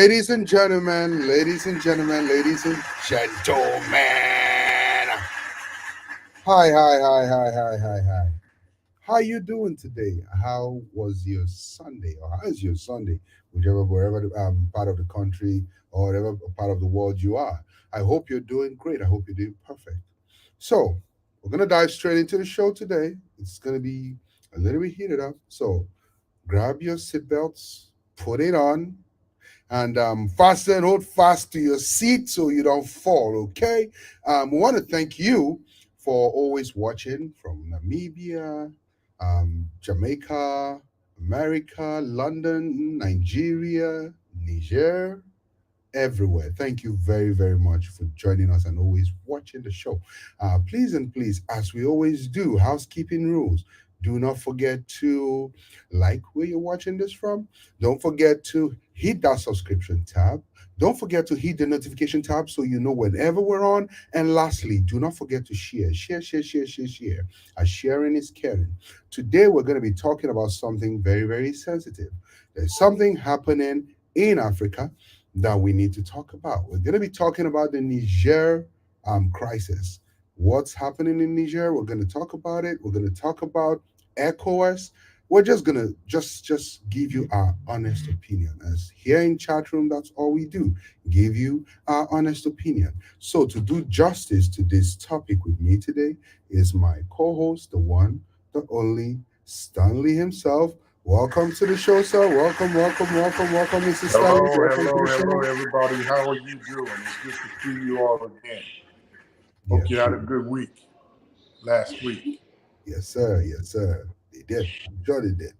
Ladies and gentlemen, ladies and gentlemen, ladies and gentlemen. Hi, hi, hi, hi, hi, hi, hi. How you doing today? How was your Sunday, or how is your Sunday, whichever wherever part of the country or whatever part of the world you are? I hope you're doing great. I hope you're doing perfect. So we're gonna dive straight into the show today. It's gonna be a little bit heated up. So grab your seatbelts, put it on, and fasten, hold fast to your seat so you don't fall. Okay. We want to thank you for always watching from Namibia, Jamaica, America, London, Nigeria, Niger, everywhere. Thank you very, very much for joining us and always watching the show. Please and please, as we always do, housekeeping rules. Do not forget to like where you're watching this from. Don't forget to hit that subscription tab. Don't forget to hit the notification tab so you know whenever we're on. And lastly, do not forget to share. Share, share, share, share, share. As sharing is caring. Today, we're going to be talking about something very, very sensitive. There's something happening in Africa that we need to talk about. We're going to be talking about the Niger crisis. What's happening in Niger? We're going to talk about it. We're going to talk about Ecowas. We're just gonna just give you our honest opinion. As here in chat room, that's all we do. Give you our honest opinion. So to do justice to this topic with me today is my co-host, the one, the only Stanley himself. Welcome to the show, sir. Welcome, welcome, welcome, welcome, Mr. Stanley. Hello, Welcome to hello, the hello, show. everybody. How are you doing? It's good to see you all again. Hope you Yes, had a good week last week. yes, sir. Yes, sir. They did. I'm sure they did.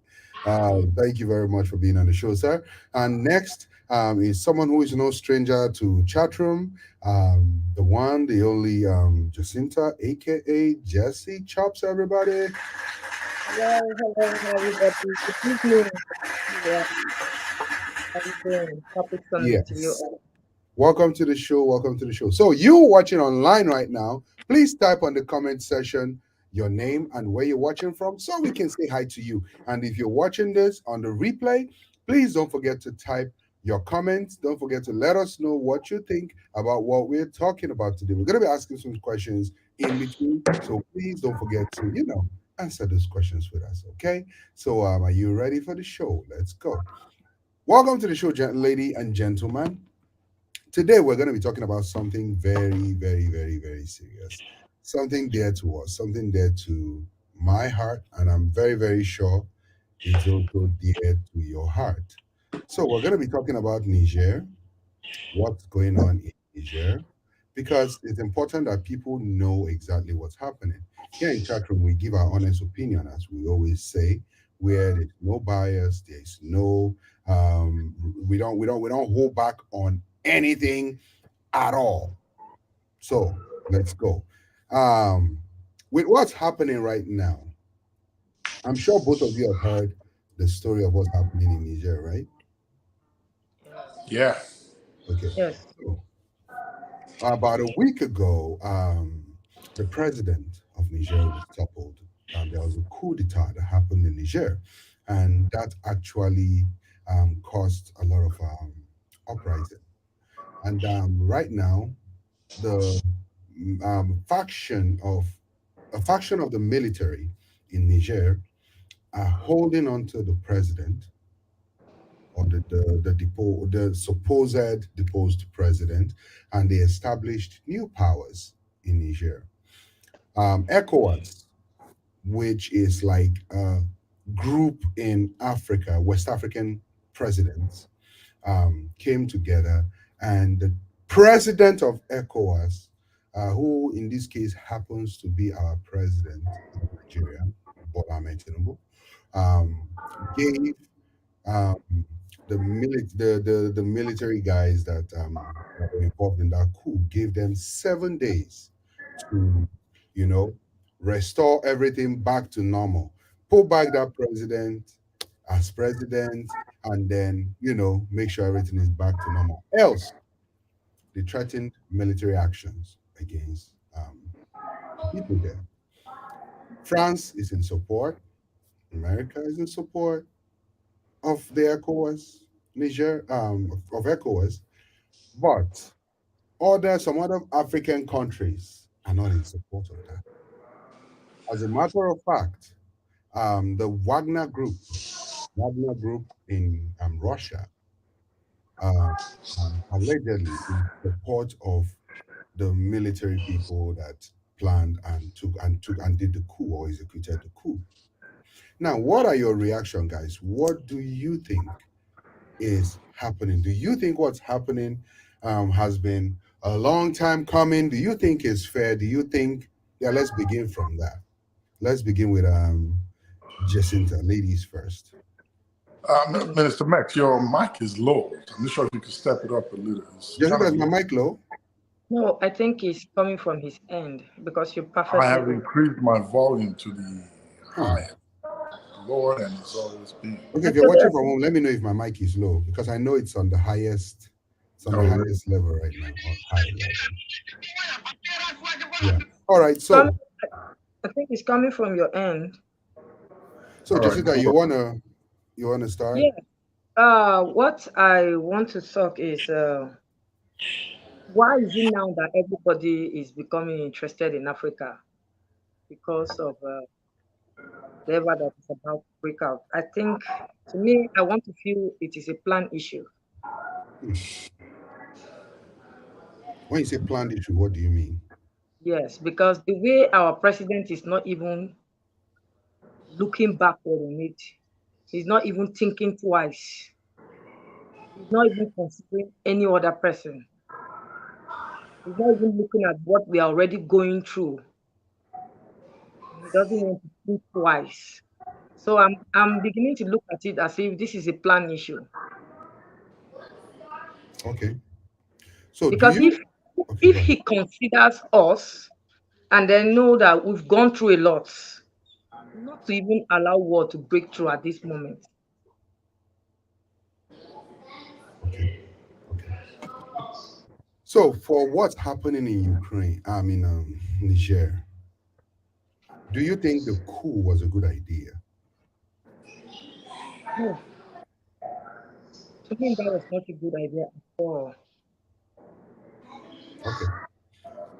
Thank you very much for being on the show, sir. And next is someone who is no stranger to chatroom, the one, the only Jacinta, aka Jesse Chops, everybody. Hello, hello, everybody. Good evening. Yeah, how you doing? Happy Sunday to you Yes. all. Welcome to the show. Welcome to the show. So, you watching online right now, please type on the comment section your name and where you're watching from so we can say hi to you. And if you're watching this on the replay, please don't forget to type your comments. Don't forget to let us know what you think about what we're talking about today. We're going to be asking some questions in between. So, please don't forget to, answer those questions with us. Okay. So, are you ready for the show? Let's go. Welcome to the show, lady and gentlemen. Today, we're going to be talking about something very, very, very, very serious. Something dear to us, something dear to my heart, and I'm very, very sure it's also dear to your heart. So, we're going to be talking about Niger, what's going on in Niger, because it's important that people know exactly what's happening. Here in chatroom, we give our honest opinion, as we always say, where there's no bias, there's no we don't hold back on anything at all. So let's go. Um, with what's happening right now, I'm sure both of you have heard the story of what's happening in Niger, right? Yeah, Okay. Yes. So, about a week ago, the president of Niger was toppled. There was a coup d'etat that happened in Niger, and that actually caused a lot of uprising. And right now, the faction of a faction of the military in Niger are holding on to the president or the supposed deposed president, and they established new powers in Niger. ECOWAS, which is like a group in Africa, West African presidents, came together, and the president of ECOWAS, who in this case happens to be our president of Nigeria, Bola Ahmed Tinubu, um, gave um, the military guys that were involved in that coup, gave them 7 days to, you know, restore everything back to normal, put back that president as president, and then make sure everything is back to normal. Else, they threatened military actions against people there. France is in support. America is in support of the ECOWAS. Niger, of ECOWAS, but some other African countries are not in support of that. As a matter of fact, the Wagner Group in Russia, uh, allegedly in support of the military people that planned and did the coup or executed the coup. Now, what are your reaction, guys? What do you think is happening? Do you think what's happening has been a long time coming? Do you think is fair? Do you think? Yeah, let's begin from that. Let's begin with Jacinta, ladies first. Minister Max, your mic is low. I'm not sure if you could step it up a little. It's kind Jacinta, of is my low. mic low? No, I think it's coming from his end because you're I perfectly have okay. increased my volume to the Hmm. highest, lower than it's always been. Okay, if you're Okay, watching there. from home, let me know if my mic is low because I know it's on the highest. It's on the Oh, really? highest level right now, or high level. Yeah. All right. Coming, So, I think it's coming from your end. All right, Jacinta, go you on. wanna start? Yeah. What I want to talk is why is it now that everybody is becoming interested in Africa because of whatever that is about to break out? I think, to me, I want to feel it is a plan issue. Hmm. When you say planned issue, what do you mean? Yes, because the way our president is not even looking backward on it, he's not even thinking twice. He's not even considering any other person. He's not even looking at what we are already going through. And he doesn't want to think twice. So I'm beginning to look at it as if this is a plan issue. Okay. So, do Because you? Okay, if go ahead. he considers us and then know that we've gone through a lot, not to even allow war to break through at this moment. Okay. Okay. So, for what's happening in Ukraine, I mean, Niger, do you think the coup was a good idea? No, to me that was not a good idea at all. Okay.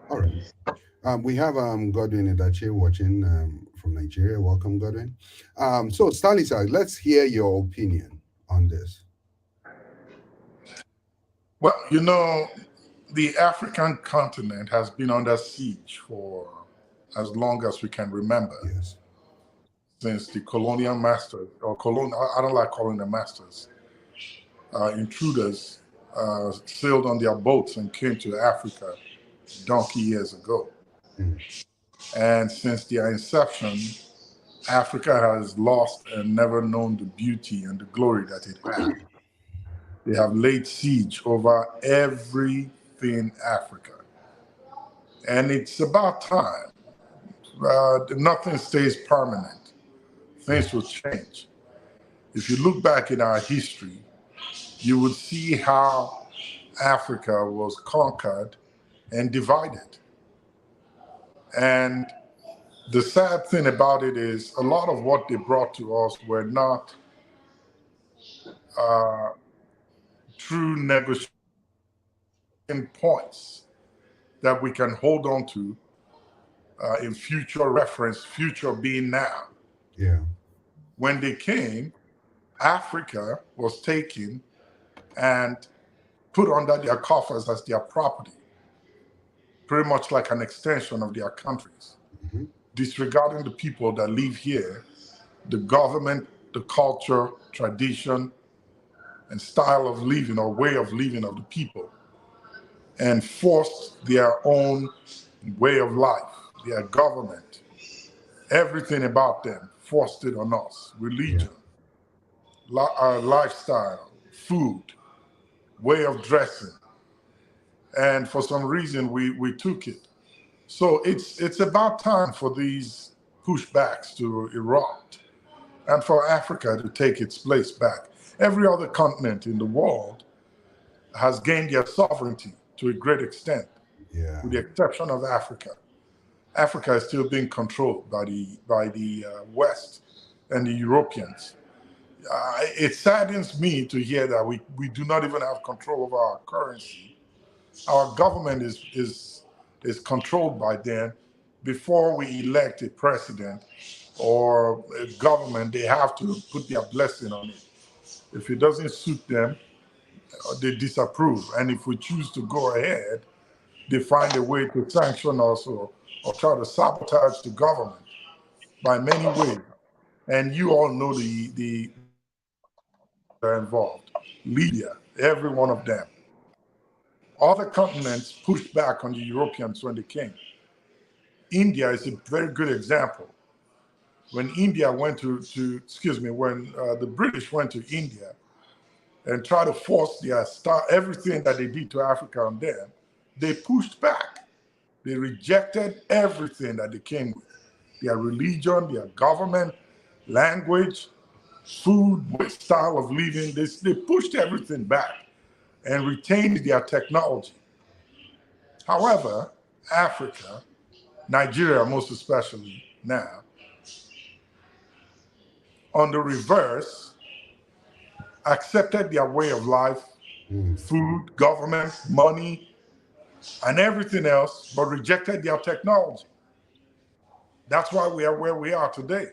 All right. We have Godwin Edache watching from Nigeria. Welcome, Godwin. So, Stalisa, let's hear your opinion on this. Well, the African continent has been under siege for as long as we can remember, Yes. since the colonial masters, or I don't like calling them masters, intruders sailed on their boats and came to Africa donkey years ago. Mm, And since their inception, Africa has lost and never known the beauty and the glory that it had. They have laid siege over everything Africa. And it's about time. Nothing stays permanent. mm, Things will change. If you look back in our history, you would see how Africa was conquered and divided. And the sad thing about it is a lot of what they brought to us were not uh, true negotiation points that we can hold on to in future reference, future being now. yeah. When they came, Africa was taken and put under their coffers as their property, pretty much like an extension of their countries, Hmm. disregarding the people that live here, the government, the culture, tradition, and style of living or way of living of the people, and forced their own way of life, their government, everything about them, forced it on us. Yeah. Religion, lifestyle, food, way of dressing. And for some reason, we took it. So it's about time for these pushbacks to erupt and for Africa to take its place back. Every other continent in the world has gained their sovereignty to a great extent, Yeah. with the exception of Africa. Africa is still being controlled by the West and the Europeans. It saddens me to hear that we do not even have control over our currency. Our government is controlled by them. Before we elect a president or a government, they have to put their blessing on it. If it doesn't suit them, they disapprove. And if we choose to go ahead, they find a way to sanction us or try to sabotage the government by many ways. And you all know the countries that are involved. Libya, every one of them. Other continents pushed back on the Europeans when they came. India is a very good example. When India went when the British went to India and tried to force everything that they did to Africa on them, they pushed back. They rejected everything that they came with. Their religion, their government, language, food, style of living, they pushed everything back and retained their technology. However, Africa, Nigeria most especially now, on the reverse, accepted their way of life, food, government, money, and everything else, but rejected their technology. That's why we are where we are today.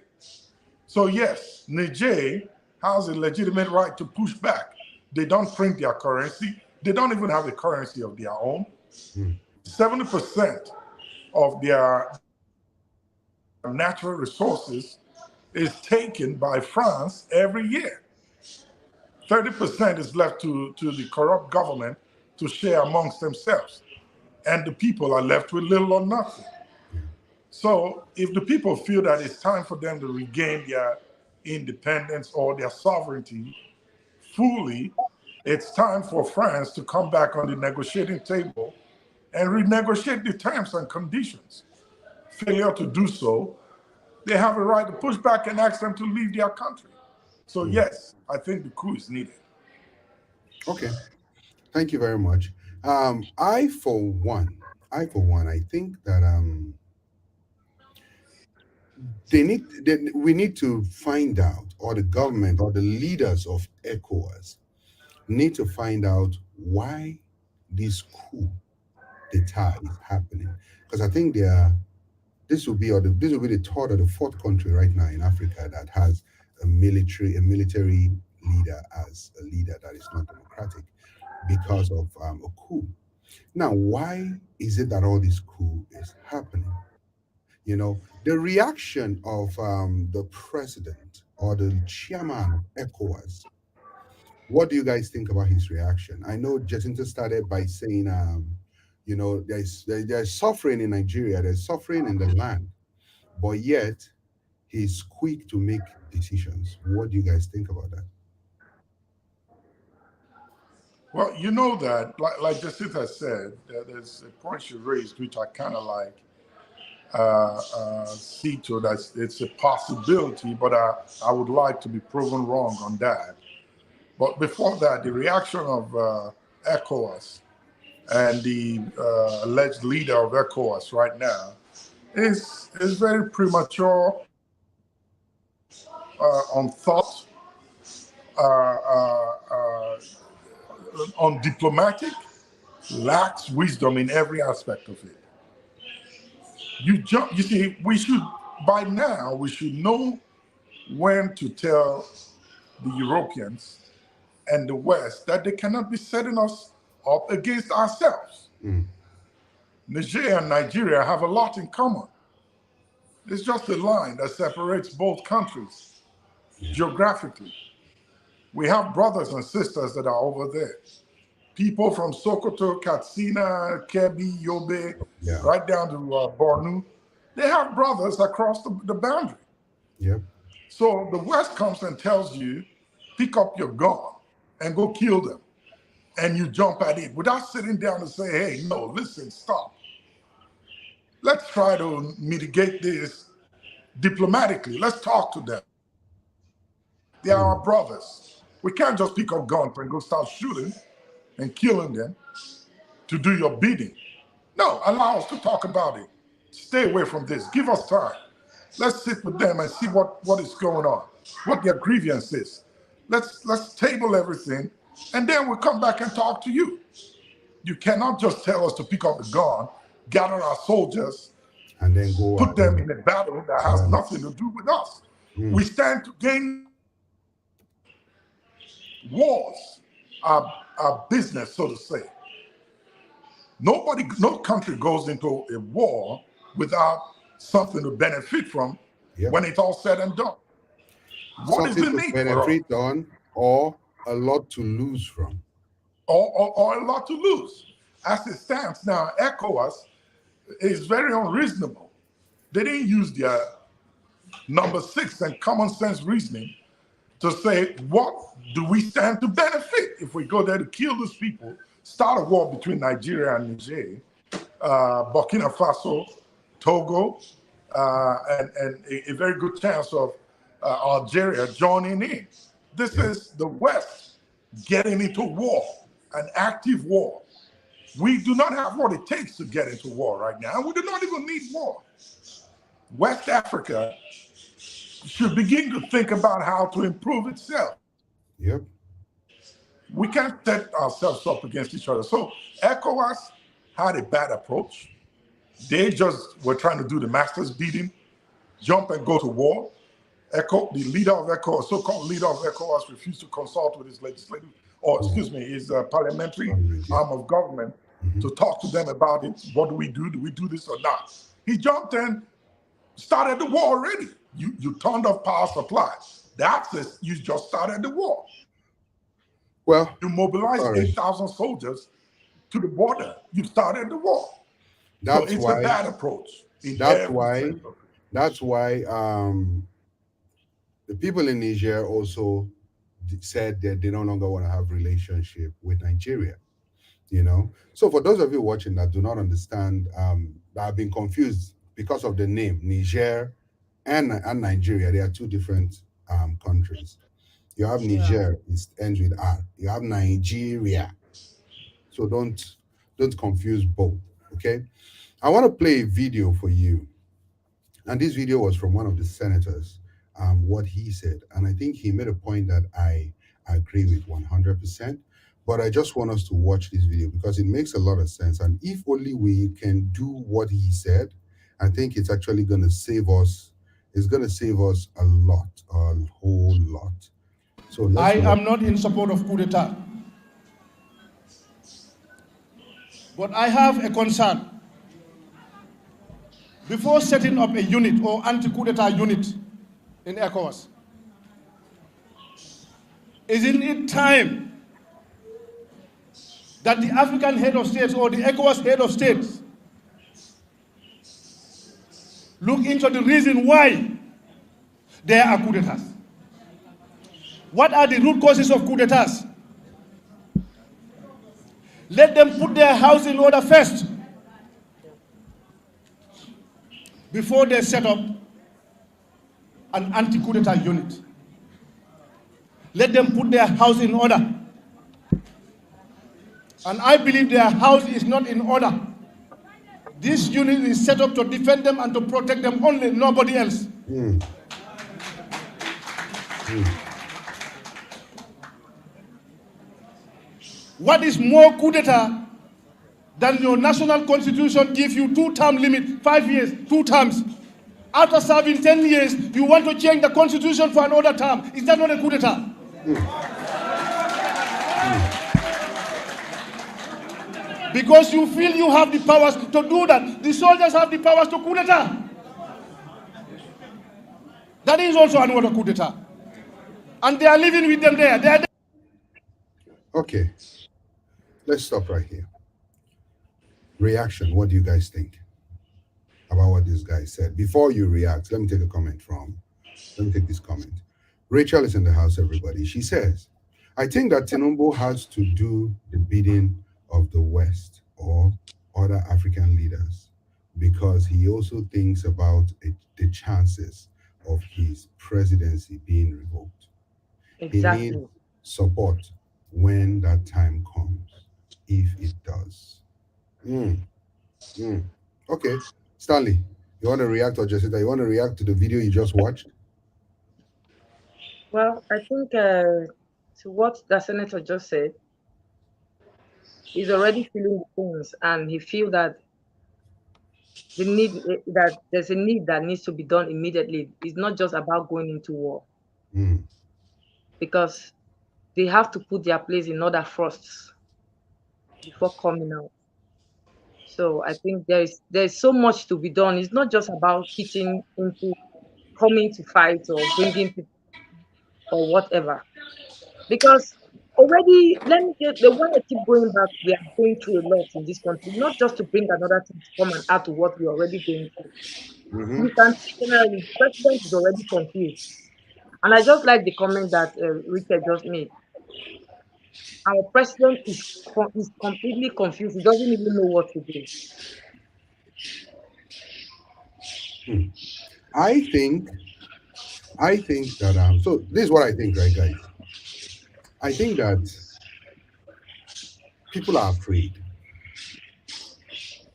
So yes, Niger has a legitimate right to push back. They don't print their currency. They don't even have a currency of their own. 70% of their natural resources is taken by France every year. 30% is left to the corrupt government to share amongst themselves. And the people are left with little or nothing. So if the people feel that it's time for them to regain their independence or their sovereignty fully, it's time for France to come back on the negotiating table and renegotiate the terms and conditions. Failure to do so, they have a right to push back and ask them to leave their country. So yes, I think the coup is needed. Okay. Thank you very much. I for one, I think that we need to find out, or the government or the leaders of ECOWAS need to find out why this coup d'etat is happening. Because I think this will be the third or the fourth country right now in Africa that has a military leader as a leader that is not democratic because of a coup. Now, why is it that all this coup is happening? The reaction of the president or the chairman of ECOWAS. What do you guys think about his reaction? I know Jacinta started by saying, there's suffering in Nigeria, there's suffering in the land, but yet he's quick to make decisions. What do you guys think about that? Well, you know that, like Jacinta said, there's a point you raised, which I kind of like see to that it's a possibility, but I would like to be proven wrong on that. But before that, the reaction of ECOWAS and the alleged leader of ECOWAS right now is very premature, unthought, undiplomatic, lacks wisdom in every aspect of it. You see, by now we should know when to tell the Europeans and the West that they cannot be setting us up against ourselves. Niger and Nigeria have a lot in common. It's just a line that separates both countries geographically. We have brothers and sisters that are over there. People from Sokoto, Katsina, Kebbi, Yobe, Yeah. right down to Bornu, they have brothers across the boundary. Yep. So the West comes and tells you, pick up your gun and go kill them. And you jump at it without sitting down and say, hey, no, listen, stop. Let's try to mitigate this diplomatically. Let's talk to them. They are our brothers. We can't just pick up guns and go start shooting and killing them to do your bidding. No, allow us to talk about it. Stay away from this. Give us time. Let's sit with them and see what is going on, what their grievance is. let's table everything, and then we'll come back and talk to you. You cannot just tell us to pick up the gun, gather our soldiers, and then go put them ahead. in a battle that has nothing to do with us. We stand to gain wars, our business, so to say. No country goes into a war without something to benefit from when it's all said and done. What is Something the to need for us? benefit on, or a lot to lose from. Or a lot to lose. As it stands now, Ecowas is very unreasonable. They didn't use their number 6 and common sense reasoning to say, what do we stand to benefit if we go there to kill these people, start a war between Nigeria and Niger, Burkina Faso, Togo, and a very good chance of Algeria joining in. This is the West getting into war, an active war. We do not have what it takes to get into war right now. We do not even need war. West Africa should begin to think about how to improve itself. Yep. We can't set ourselves up against each other. So ECOWAS had a bad approach. They just were trying to do the master's beating, jump and go to war. The leader of ECOWAS, so-called leader of ECOWAS, refused to consult with his legislative, or excuse me, his parliamentary arm of government to talk to them about it. What do we do? Do we do this or not? He jumped in, started the war already. You turned off power supply. That's it. You just started the war. Well, you mobilized 8,000 soldiers to the border. You started the war. That's so it's why, a bad approach. That's why the people in Niger also said that they no longer want to have relationship with Nigeria. So for those of you watching that do not understand, that have been confused because of the name Niger and Nigeria, they are two different countries. You have Niger, it ends with R. You have Nigeria. So don't confuse both. Okay. I want to play a video for you. And this video was from one of the senators, what he said. And I think he made a point that I agree with 100%. But I just want us to watch this video because it makes a lot of sense. And if only we can do what he said, I think it's actually going to save us. It's going to save us a lot, a whole lot. So I am not in support of coup d'etat. But I have a concern. Before setting up a unit or anti-coup d'etat unit in ECOWAS, isn't it time that the African head of states or the ECOWAS head of states look into the reason why there are coup d'etats? What are the root causes of coup d'etats? Let them put their house in order first before they set up an anti-coup d'etat unit. Let them put their house in order. And I believe their house is not in order. This unit is set up to defend them and to protect them only, nobody else. What is more coup d'etat than your national constitution gives you 2-term limit, 5 years, 2 terms. After serving 10 years, you want to change the constitution for another term. Is that not a coup d'etat? Because you feel you have the powers to do that. The soldiers have the powers to coup d'etat. That is also another coup d'etat. And they are living with them there. They are there. Okay. Let's stop right here. Reaction. What do you guys think about what this guy said? Before you react, let me take this comment. Rachel is in the house, everybody. She says, I think that Tinubu has to do the bidding of the West or other African leaders because he also thinks about the chances of his presidency being revoked. Exactly. He needs support when that time comes, if it does. Okay. Stanley, you want to react, or Jessica, you want to react to the video you just watched? Well, I think to what the senator just said, he's already feeling the things, and he feel that that there's a need that needs to be done immediately. It's not just about going into war, Mm. because they have to put their place in order first before coming out. So I think there's so much to be done. It's not just about hitting into coming to fight or bringing people or whatever. Because already, let me get the one I keep going back. We are going through a lot in this country, not just to bring another thing to come and add to what we're already going through. Mm-hmm. You can see generally, the president is already confused. And I just like the comment that Richard just made. Our president is completely confused. He doesn't even know what to do. Hmm. I think that so this is what I think, right, guys? I think that people are afraid.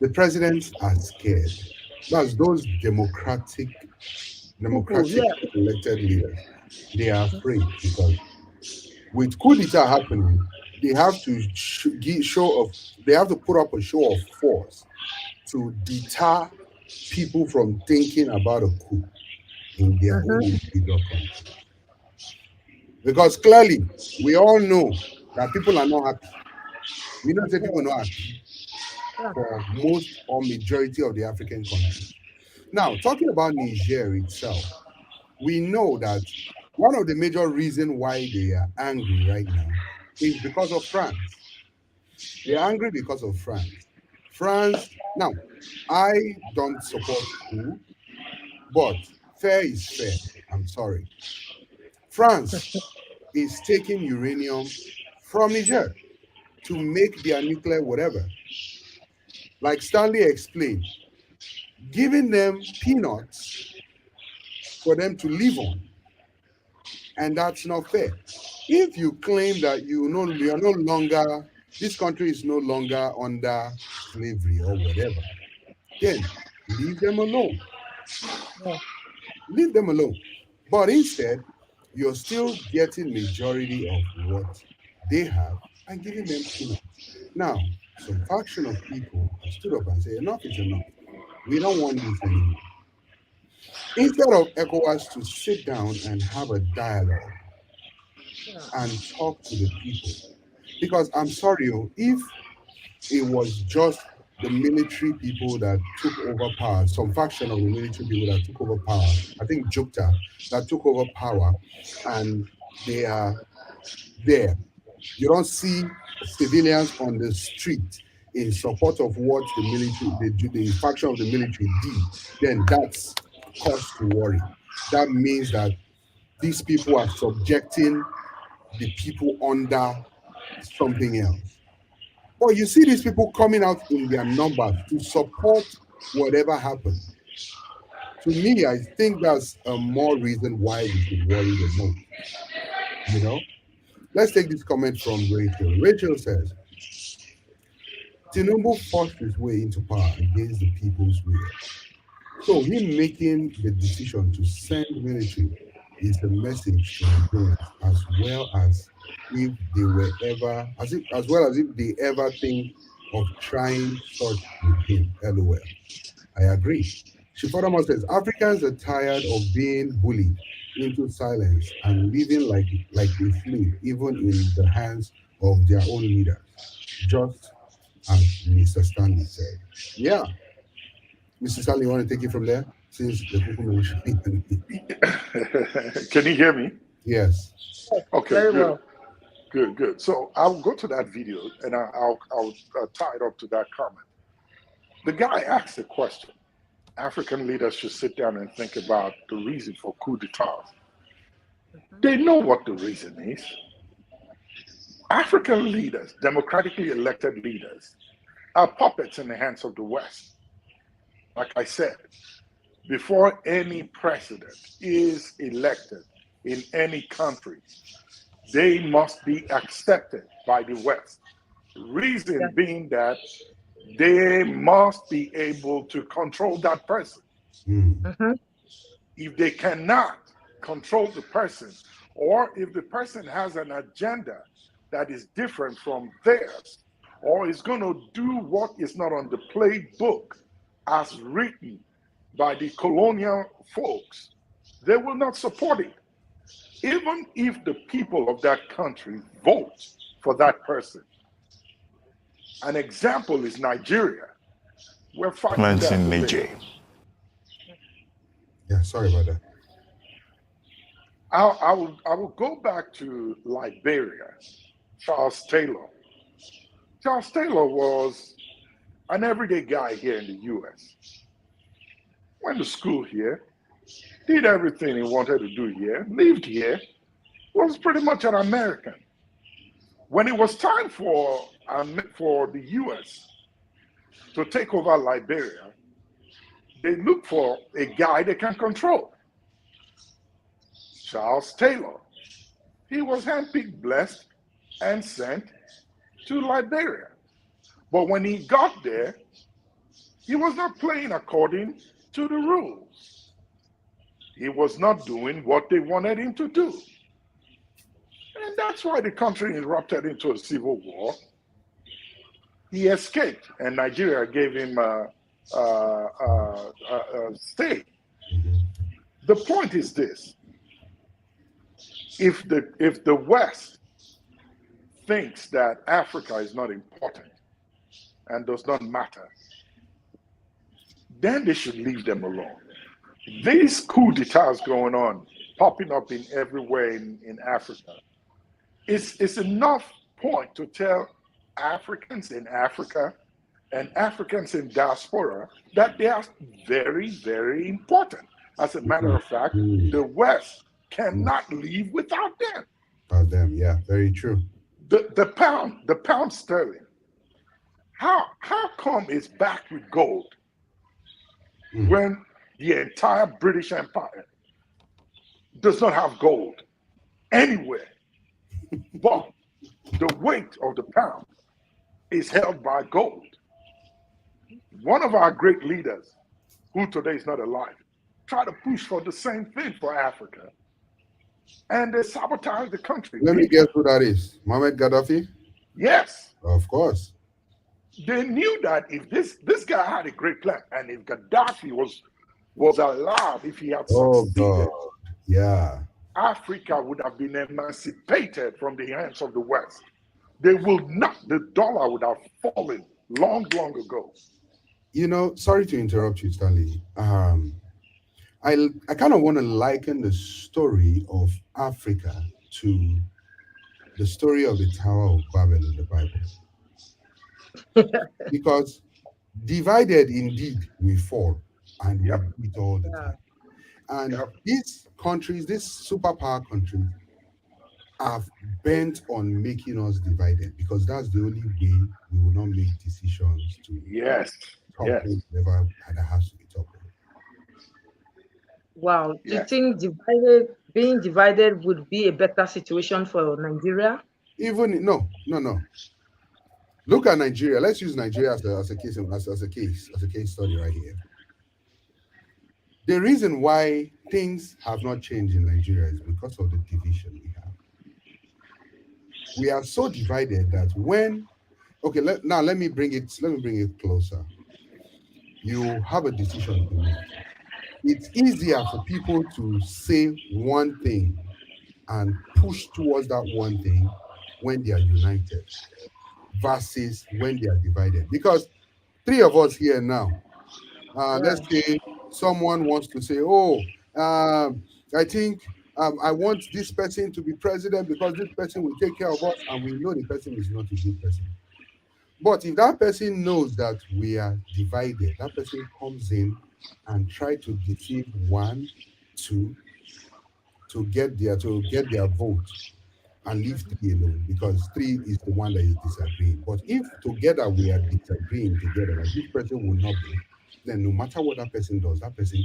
The presidents are scared. That's those People, democratic yeah. elected leaders. They are afraid because with coup d'etat happening, they have to show of they have to put up a show of force to deter people from thinking about a coup in their own Mm-hmm. individual country. Because clearly, we all know that people are not happy. We don't say people are not happy Yeah. for most or majority of the African countries. Now, talking about Niger itself, we know that one of the major reasons why they are angry right now is because of France. They're angry because of France. France, now, I don't support coup, but fair is fair. I'm sorry. France is taking uranium from Niger to make their nuclear whatever. Like Stanley explained, giving them peanuts for them to live on. And that's not fair. If you claim that you are no longer, this country is no longer under slavery or whatever, then leave them alone. Yeah. Leave them alone. But instead, you're still getting majority of what they have and giving them peanuts. Now, some faction of people have stood up and said, enough is enough. We don't want this anymore. Instead of ECOWAS to sit down and have a dialogue Yeah. and talk to the people. Because I'm sorry, if it was just the military people that took over power, some faction of the military people that took over power, I think Jukta, that took over power, and they are there. You don't see civilians on the street in support of what the military, the faction of the military did, then that's cause to worry. That means that these people are subjecting the people under something else. But you see these people coming out in their numbers to support whatever happened. To me, I think that's a more reason why we should worry the most. You know, let's take this comment from Rachel. Rachel says, Tinubu forced his way into power against the people's will. So him making the decision to send military is a message to Nigerians as well as if they ever think of trying such with him. LOL. I agree. She furthermore says Africans are tired of being bullied into silence and living like a slave, even in the hands of their own leaders. Just as Mr. Stanley said. Yeah, Mr. Stanley, you want to take it from there? Since the people mentioned Can you hear me? Yes. Okay, Very good, well. good, good. So I'll go to that video and I'll tie it up to that comment. The guy asked a question. African leaders should sit down and think about the reason for coup d'etat. They know what the reason is. African leaders, democratically elected leaders, are puppets in the hands of the West. Like I said, before any president is elected in any country, they must be accepted by the West. Yeah. Reason being that they must be able to control that person. Mm. Mm-hmm. If they cannot control the person or if the person has an agenda that is different from theirs, or is going to do what is not on the playbook as written by the colonial folks, they will not support it. Even if the people of that country vote for that person. An example is Nigeria. We're fighting that in today. Niger. Yeah, sorry about that. I will go back to Liberia, Charles Taylor. Charles Taylor was an everyday guy here in the US. Went to school here, did everything he wanted to do here, lived here, was pretty much an American. When it was time for the US to take over Liberia, they looked for a guy they can control. Charles Taylor. He was handpicked, blessed, and sent to Liberia. But when he got there, he was not playing according to the rules. He was not doing what they wanted him to do. And that's why the country erupted into a civil war. He escaped, and Nigeria gave him a stay. The point is this: if the West thinks that Africa is not important and does not matter, then they should leave them alone. These coup d'etats going on, popping up in everywhere in Africa, it's enough point to tell Africans in Africa and Africans in diaspora that they are very, very important. As a matter of fact, the West cannot live without them. About them, yeah, very true. The pound sterling, how come it's back with gold when the entire British Empire does not have gold anywhere? But the weight of the pound is held by gold. One of our great leaders, who today is not alive, tried to push for the same thing for Africa, and they sabotaged the country. Let me guess who that is. Mohammed Gaddafi? Yes. Of course. They knew that if this guy had a great plan, and if Gaddafi was alive, if he had succeeded, God. Yeah. Africa would have been emancipated from the hands of the West. They will not, the dollar would have fallen long, long ago. You know, sorry to interrupt you, Stanley. I kind of want to liken the story of Africa to the story of the Tower of Babel in the Bible. Because divided indeed we fall, and we do it all the time. And these countries, these superpower countries, are bent on making us divided, because that's the only way we will not make decisions to topple whatever that has to be toppled. Wow. Do you Yes. think being divided would be a better situation for Nigeria? Even no. Look at Nigeria. Let's use Nigeria as a case study right here. The reason why things have not changed in Nigeria is because of the division we have. We are so divided that let me bring it closer. You have a decision to make. It's easier for people to say one thing and push towards that one thing when they are united versus when they are divided. Because three of us here now, let's say someone wants to say, I think I want this person to be president because this person will take care of us, and we know the person is not a good person. But if that person knows that we are divided, that person comes in and try to deceive one, two, to get their vote, and leave three alone, because three is the one that is disagreeing. But if together we are disagreeing together, that this person will not be, then no matter what that person does, that person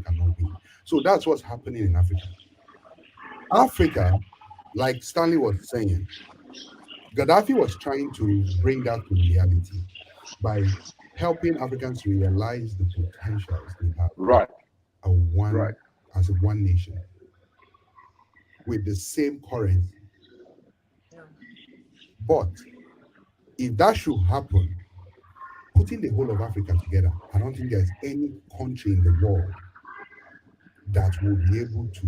cannot win. So that's what's happening in Africa. Africa, like Stanley was saying, Gaddafi was trying to bring that to reality by helping Africans realize the potentials they have as a one nation. with the same currency. Yeah. But if that should happen, putting the whole of Africa together, I don't think there's any country in the world that will be able to,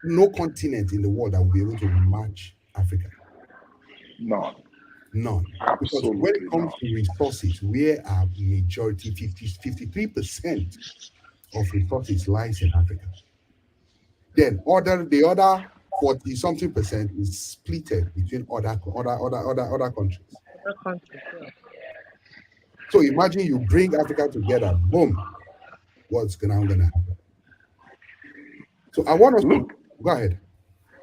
no continent in the world that will be able to match Africa. None. None. Because when it Absolutely comes not. to resources, where our majority, 53% of resources lies in Africa. Then the other 40 something percent is splitted between other countries. Other countries. Yeah. So imagine you bring Africa together, boom, what's gonna happen? So I want us to go ahead.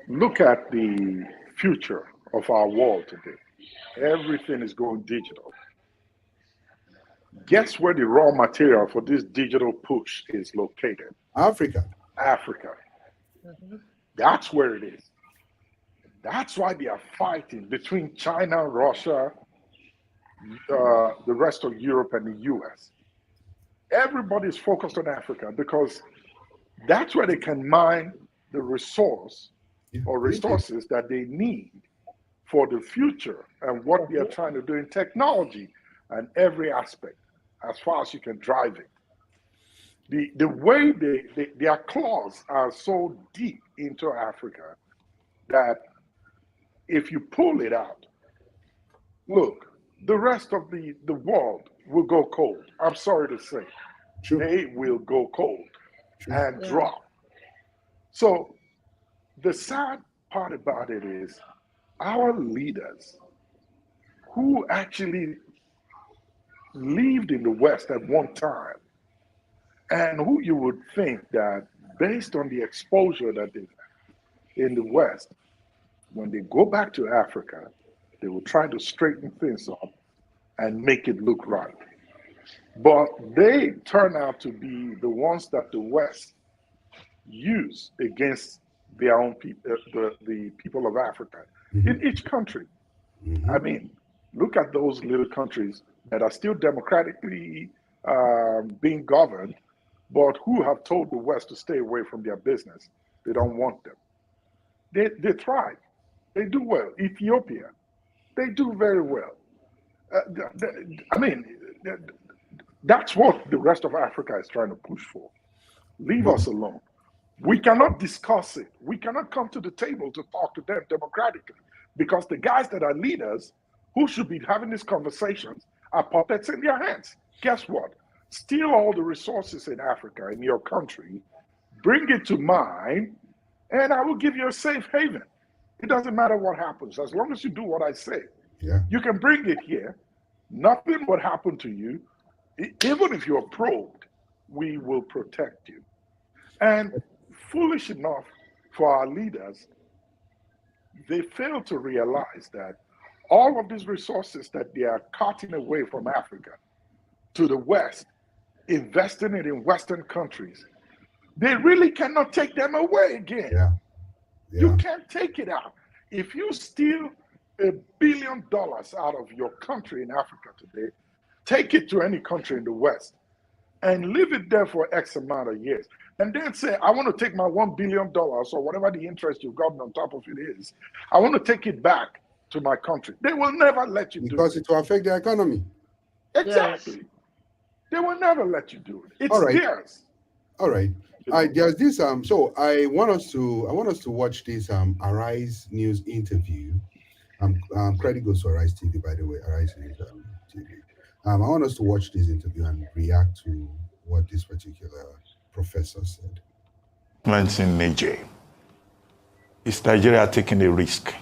Look at the future of our world today. Everything is going digital. Guess where the raw material for this digital push is located? Africa. Africa. Mm-hmm. That's where it is. That's why they are fighting between China, Russia, the rest of Europe, and the US. Everybody's focused on Africa because that's where they can mine the resources that they need for the future and what they are trying to do in technology and every aspect as far as you can drive it. The way their claws are so deep into Africa that if you pull it out, look, the rest of the world will go cold. I'm sorry to say. True. They will go cold and Yeah. drop. So the sad part about it is our leaders who actually lived in the West at one time and who you would think that based on the exposure that they in the West, when they go back to Africa, they will try to straighten things up and make it look right. But they turn out to be the ones that the West use against their own people, the people of Africa in each country. I mean, look at those little countries that are still democratically being governed, but who have told the West to stay away from their business. They don't want them. They thrive. They do well. Ethiopia, they do very well. I mean, that's what the rest of Africa is trying to push for. Leave us alone. We cannot discuss it. We cannot come to the table to talk to them democratically because the guys that are leaders who should be having these conversations are puppets in their hands. Guess what? Steal all the resources in Africa, in your country, bring it to mine, and I will give you a safe haven. It doesn't matter what happens. As long as you do what I say, you can bring it here. Nothing would happen to you. Even if you're probed, we will protect you. And foolish enough for our leaders, they fail to realize that all of these resources that they are cutting away from Africa to the West, investing it in Western countries, they really cannot take them away again. You can't take it out. If you steal $1 billion out of your country in Africa today, take it to any country in the West and leave it there for X amount of years. And then say, I want to take my $1 billion or whatever the interest you've gotten on top of it is, I want to take it back to my country. They will never let you do it. Because it will affect the economy. Exactly. Yes. They will never let you do it. It's theirs. All right. There's this so I want us to watch this Arise News interview. Credit goes to Arise TV, by the way. Arise News TV. I want us to watch this interview and react to what this particular professor said. In Niger, is Nigeria taking a risk?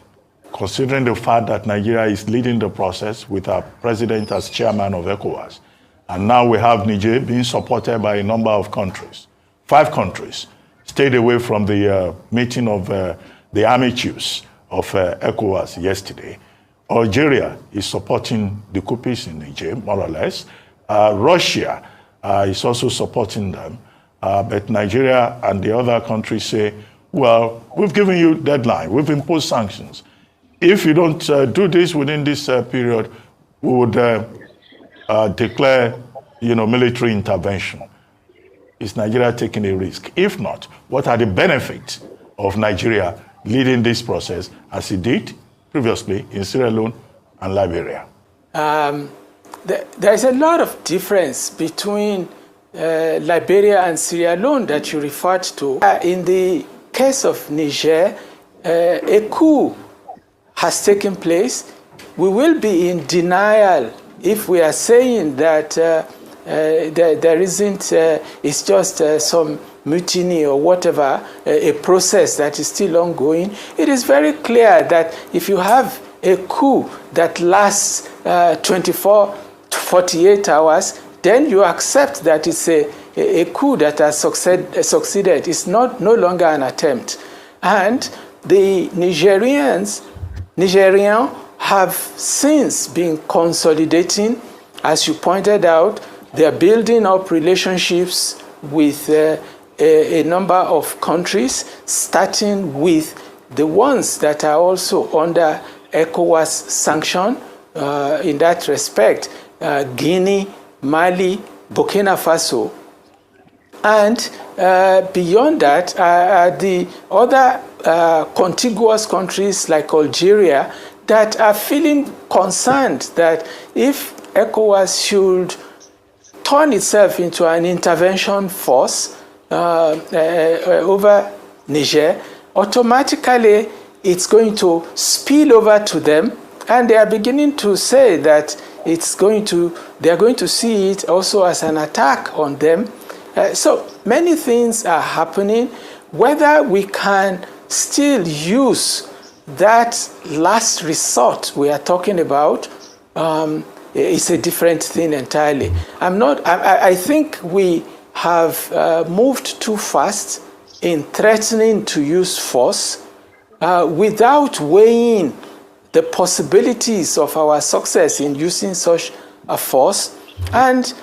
Considering the fact that Nigeria is leading the process with our president as chairman of Ecowas, and now we have Niger being supported by a number of countries. 5 countries stayed away from the meeting of the army chiefs of ECOWAS yesterday. Algeria is supporting the coups in Niger, more or less. Russia is also supporting them. But Nigeria and the other countries say, well, we've given you a deadline. We've imposed sanctions. If you don't do this within this period, we would declare, military intervention. Is Nigeria taking a risk? If not, what are the benefits of Nigeria leading this process as he did previously in Sierra Leone and Liberia? There's a lot of difference between Liberia and Sierra Leone that you referred to. In the case of Niger, a coup has taken place. We will be in denial if we are saying that there isn't, it's just some mutiny or whatever, a process that is still ongoing. It is very clear that if you have a coup that lasts 24 to 48 hours, then you accept that it's a coup that has succeeded. It's no longer an attempt. And the Nigerians have since been consolidating, as you pointed out. They're building up relationships with a number of countries, starting with the ones that are also under Ecowas sanction in that respect, Guinea, Mali, Burkina Faso. And beyond that, the other contiguous countries like Algeria that are feeling concerned that if ECOWAS should turn itself into an intervention force over Niger, automatically it's going to spill over to them, and they are beginning to say that they are going to see it also as an attack on them. So many things are happening. Whether we can still use that last resort we are talking about is a different thing entirely. I think we have moved too fast in threatening to use force without weighing the possibilities of our success in using such a force. And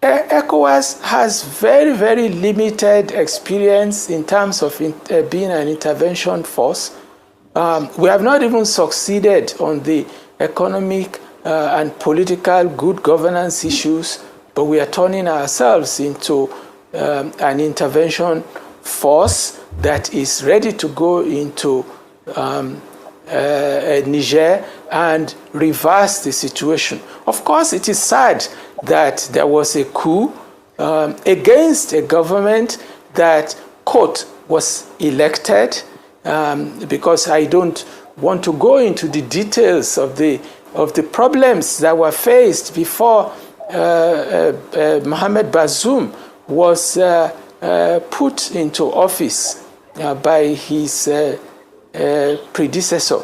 ECOWAS has very, very limited experience in terms of being an intervention force. We have not even succeeded on the economic and political good governance issues, but we are turning ourselves into an intervention force that is ready to go into Niger and reverse the situation. Of course, it is sad that there was a coup against a government that, quote, was elected, because I don't want to go into the details of the problems that were faced before Mohamed Bazoum was put into office by his predecessor.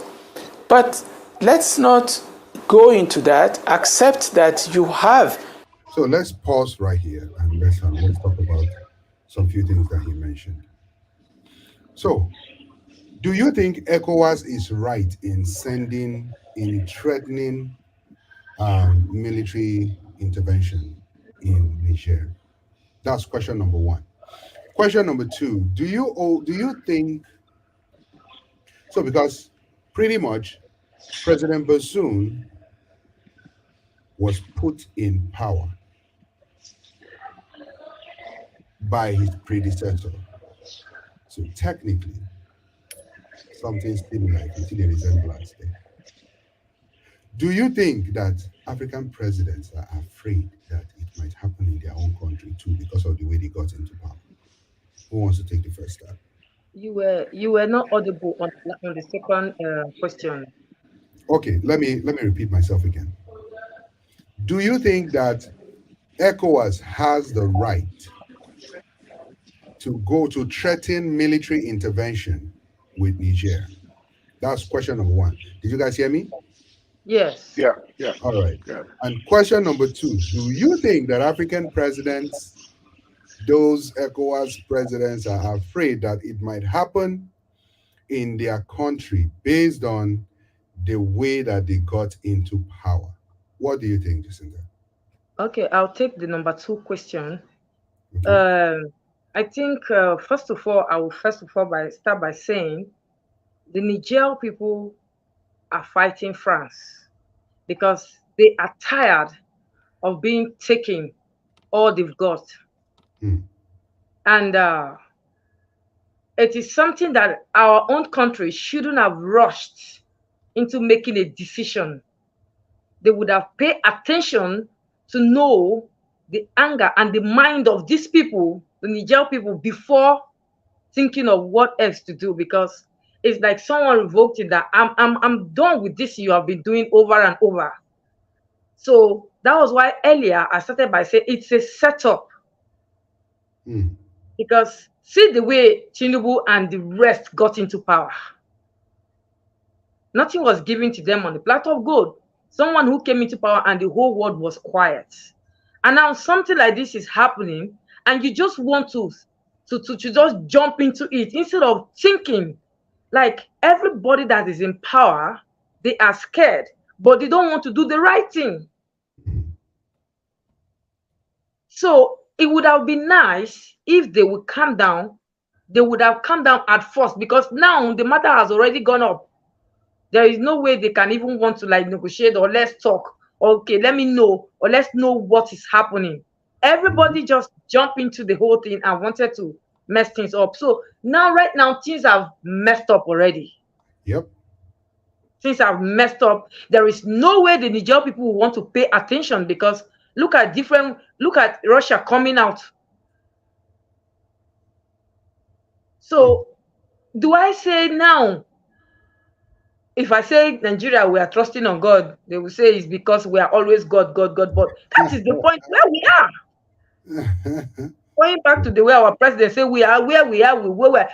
But let's not go into that, accept that you have. So let's pause right here and let's talk about some few things that he mentioned. So, do you think ECOWAS is right in threatening military intervention in Niger? That's question number one. Question number two: Do you think so? Because pretty much President Bazoum was put in power by his predecessor. So technically, something similar, if you see the resemblance there. Do you think that African presidents are afraid that it might happen in their own country too because of the way they got into power? Who wants to take the first step? You were not audible on the second question. Okay, let me repeat myself again. Do you think that ECOWAS has the right to go to threaten military intervention with Niger? That's question number one. Did you guys hear me? Yes. Yeah. All right. Yeah. And question number two: Do you think that African presidents, those ECOWAS presidents, are afraid that it might happen in their country based on the way that they got into power? What do you think, Jacinta? Okay, I'll take the number two question. Okay. I think first of all, I will start by saying the Niger people are fighting France because they are tired of being taken all they've got. Hmm. And it is something that our own country shouldn't have rushed into making a decision. They would have paid attention to know the anger and the mind of these people, the Niger people, before thinking of what else to do, because it's like someone revolting that I'm done with this you have been doing over and over. So that was why earlier I started by saying it's a setup. Because see the way Tinubu and the rest got into power. Nothing was given to them on the platter of gold. Someone who came into power and the whole world was quiet. And now something like this is happening, and you just want to just jump into it instead of thinking. Like everybody that is in power, they are scared, but they don't want to do the right thing. So it would have been nice if they would calm down. They would have calmed down at first, because now the matter has already gone up. There is no way they can even want to like negotiate or let's talk. Okay, let me know, or let's know what is happening. Everybody just jumped into the whole thing and wanted to mess things up. So now, right now, things have messed up already. Yep. Things have messed up. There is no way the Niger people will want to pay attention, because look at Russia coming out. So do I say now, if I say Nigeria, we are trusting on God, they will say it's because we are always God, God, God. But that is the point where we are. Going back to the way our president said we are where we are,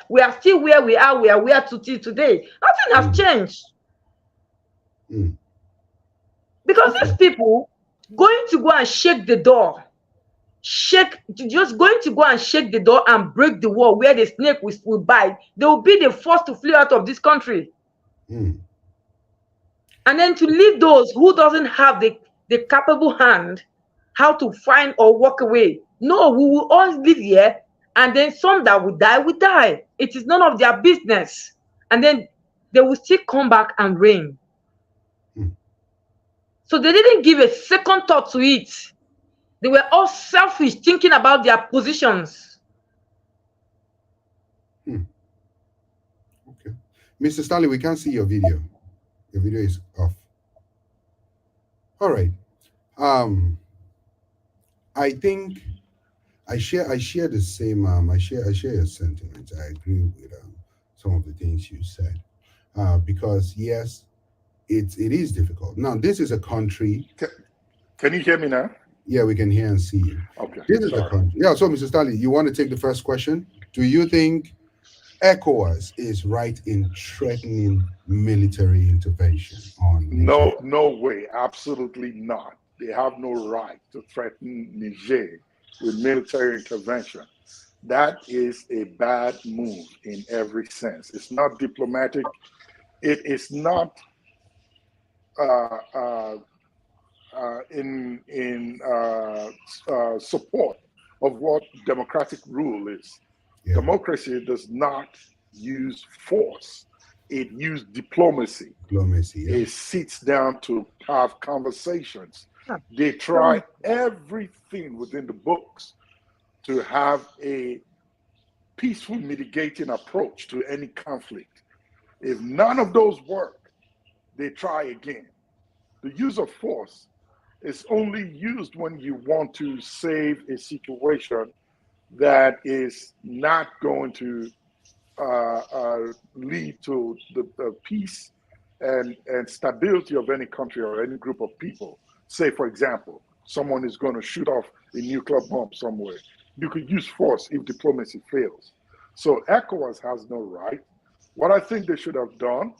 we are still where we are today. Nothing has changed. Because these people going to go and shake the door, going to go and shake the door and break the wall where the snake will bite, they will be the first to flee out of this country. And then to leave those who doesn't have the capable hand how to find or walk away. No, we will all live here, and then some that will die. It is none of their business. And then they will still come back and reign. So they didn't give a second thought to it. They were all selfish, thinking about their positions. Okay. Mr. Stanley, we can't see your video. Your video is off. All right. I think I share the same I share your sentiments. I agree with some of the things you said. Because yes, it is difficult. Now, this is a country. Can you hear me now? Yeah, we can hear and see you. Okay. This is a country. Yeah, so Mr. Stanley, you want to take the first question? Do you think Ecowas is right in threatening military intervention on Niger? No way. Absolutely not. They have no right to threaten Niger with military intervention. That is a bad move in every sense. It's not diplomatic. It is not in support of what democratic rule is. Yeah. Democracy does not use force. It uses diplomacy. Diplomacy, yeah. It sits down to have conversations. They try everything within the books to have a peaceful mitigating approach to any conflict. If none of those work, they try again. The use of force is only used when you want to save a situation that is not going to lead to the peace and stability of any country or any group of people. Say, for example, someone is going to shoot off a nuclear bomb somewhere. You could use force if diplomacy fails. So ECOWAS has no right. What I think they should have done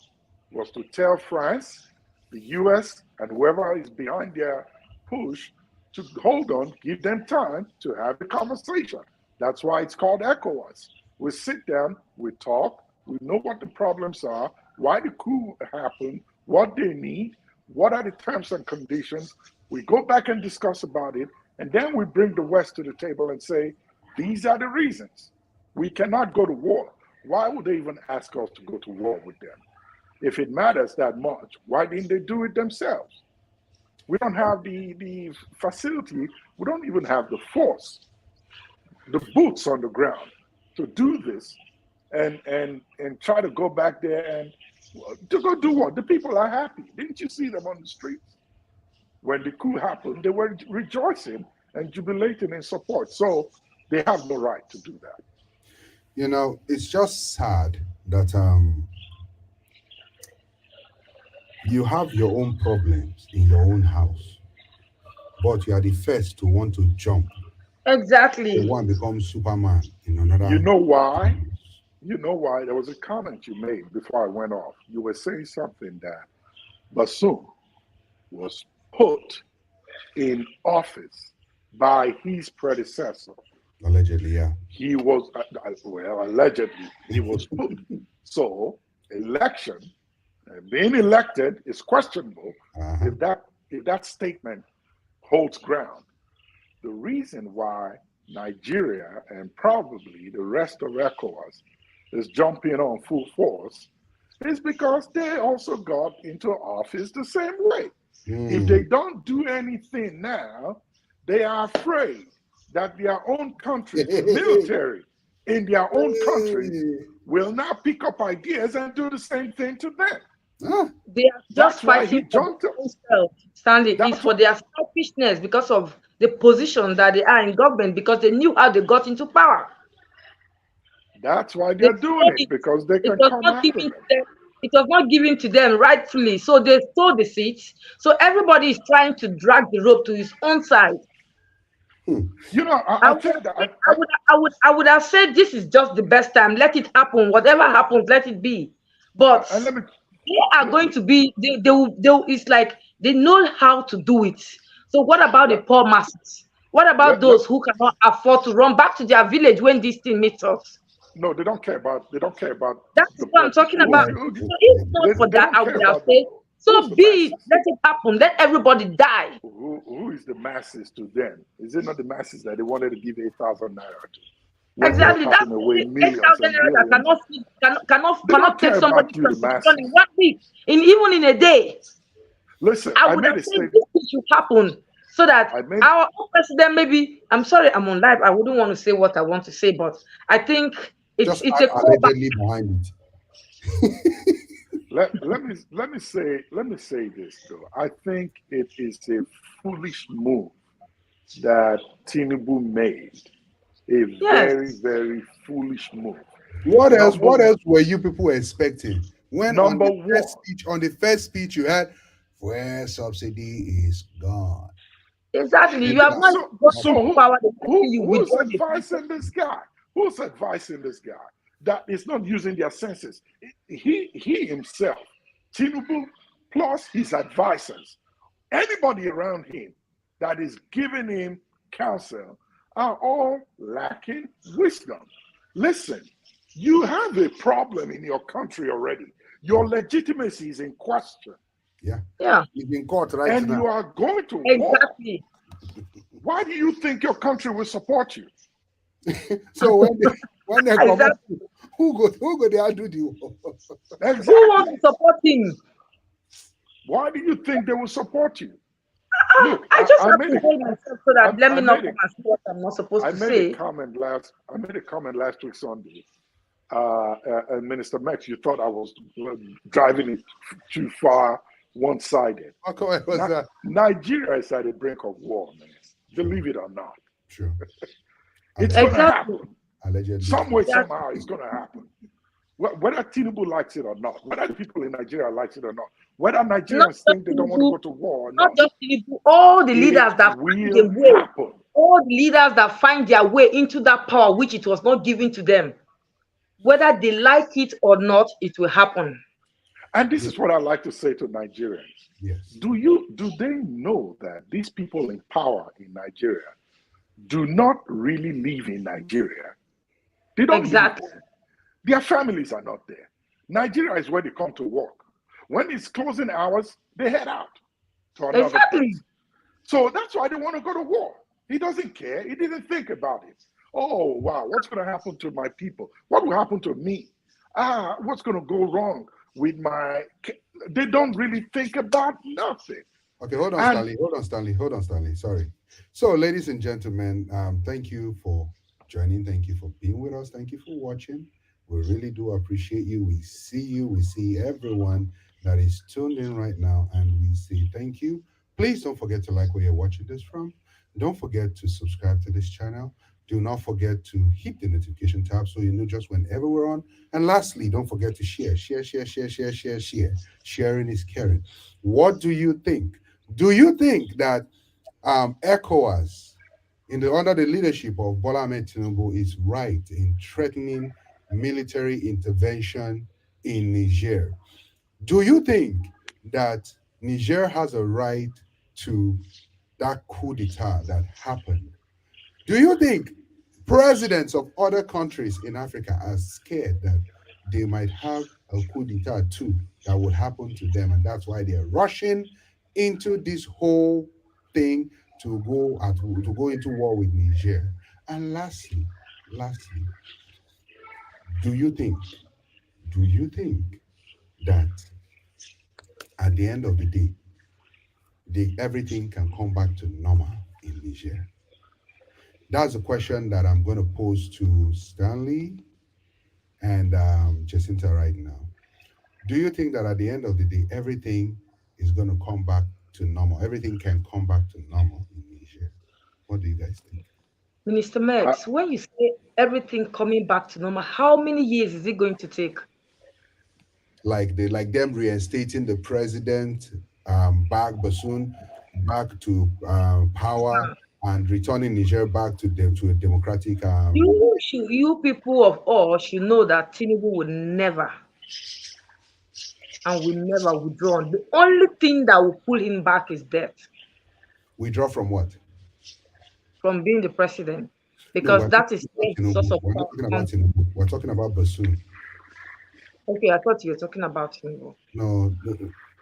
was to tell France, the US, and whoever is behind their push to hold on, give them time to have the conversation. That's why it's called ECOWAS. We sit down, we talk, we know what the problems are, why the coup happened, what they need, what are the terms and conditions. We go back and discuss about it, and then we bring the West to the table and say, these are the reasons. We cannot go to war. Why would they even ask us to go to war with them? If it matters that much, why didn't they do it themselves? We don't have the facility, we don't even have the force, the boots on the ground to do this and try to go back there and to go do what? The people are happy. Didn't you see them on the streets? When the coup happened, they were rejoicing and jubilating in support. So they have no right to do that. You know, it's just sad that you have your own problems in your own house, but you are the first to want to jump. Exactly. The one becomes Superman in another. You know why? You know why? There was a comment you made before I went off. You were saying something that Bassoum was put in office by his predecessor. Allegedly, yeah. He was, well, allegedly, he was put. So, election, being elected is questionable if that statement holds ground. The reason why Nigeria and probably the rest of ECOWAS is jumping on full force is because they also got into office the same way. If they don't do anything now, they are afraid that their own country, the military in their own country, will now pick up ideas and do the same thing to them. They are just fighting for themselves, Stanley. It's for their selfishness because of the position that they are in government, because they knew how they got into power. That's why they're doing it, because they can come after them. It was not given to them rightfully, so they stole the seats. So everybody is trying to drag the rope to his own side. You know, I would have said this is just the best time. Let it happen. Whatever happens, let it be. But they are going to be. They will. It's like they know how to do it. So what about the poor masses? What about those who cannot afford to run back to their village when this thing meets us? No, they don't care about. They don't care about. That's what I'm talking about. So if not for that, I would have said, so be it. Let it happen. Let everybody die. Who is the masses to them? Is it not the masses that they wanted to give 8,000 naira to? Exactly. That's 8,000 naira that cannot take somebody to in 1 week, even in a day. Listen, I would have said this should happen so that our own president, maybe, I'm sorry, I'm on live. I wouldn't want to say what I want to say, but I think it's a allegedly behind it. let me say this though. I think it is a foolish move that Tinubu made. A very, very foolish move. What else were you people expecting? When on the first speech you had, fuel subsidy is gone. Exactly. You have not who's advising this guy? Who's advising this guy that is not using their senses? He himself, Tinubu, plus his advisors, anybody around him that is giving him counsel are all lacking wisdom. Listen, you have a problem in your country already. Your legitimacy is in question. Yeah. You've been caught right now. And you are going to war. Why do you think your country will support you? So when they come up, who go there do the war? Exactly. Who wants to support him? Why do you think they will support you? Look, I just have to hold myself so that let me not come and say what I'm not supposed to say. I made a comment last week Sunday. And Minister Mex, you thought I was driving it too far one-sided. That? Nigeria is at the brink of war, man. Believe it or not. Sure. It's going to happen. Allegedly. Some way, somehow, it's going to happen. Whether Tinubu likes it or not, whether the people in Nigeria likes it or not, whether Nigerians think they don't want to go to war or not. Not just Tinubu, all the leaders that find their way, all the leaders that find their way into that power which it was not given to them. Whether they like it or not, it will happen. And this is what I like to say to Nigerians. Yes. Do they know that these people in power in Nigeria do not really live in Nigeria? They don't live there. Their families are not there. Nigeria is where they come to work. When it's closing hours, they head out to another place. So that's why they want to go to war. He doesn't care. He didn't think about it. Oh, wow, what's going to happen to my people? What will happen to me? What's going to go wrong with my... They don't really think about nothing. Okay, hold on, Stanley. Sorry. So, ladies and gentlemen, thank you for joining. Thank you for being with us. Thank you for watching. We really do appreciate you. We see you. We see everyone that is tuned in right now, and we say thank you. Please don't forget to like where you're watching this from. Don't forget to subscribe to this channel. Do not forget to hit the notification tab so you know just whenever we're on. And lastly, don't forget to share, share, share, share, share, share, share. Sharing is caring. What do you think? Do you think that ECOWAS, under the leadership of Bola Ahmed Tinubu, is right in threatening military intervention in Niger? Do you think that Niger has a right to that coup d'etat that happened? Do you think presidents of other countries in Africa are scared that they might have a coup d'etat too that would happen to them, and that's why they're rushing into this whole thing to go into war with Niger? And lastly, do you think that at the end of the day, everything can come back to normal in Niger? That's a question that I'm going to pose to Stanley and Jacinta right now. Do you think that at the end of the day, everything is going to come back to normal? Everything can come back to normal in Niger? What do you guys think? Minister I, Mex, when you say everything coming back to normal, how many years is it going to take? Like them reinstating the president back Bassoon back to power and returning Niger back to a democratic You people of all should know that Tinubu would never and will never withdraw. The only thing that will pull him back is death withdraw from what? from being the president, No, because that is where his source of We're not power talking about comes. Tinubu. We're talking about Bassoon. Okay, I thought you were talking about Tinubu. No,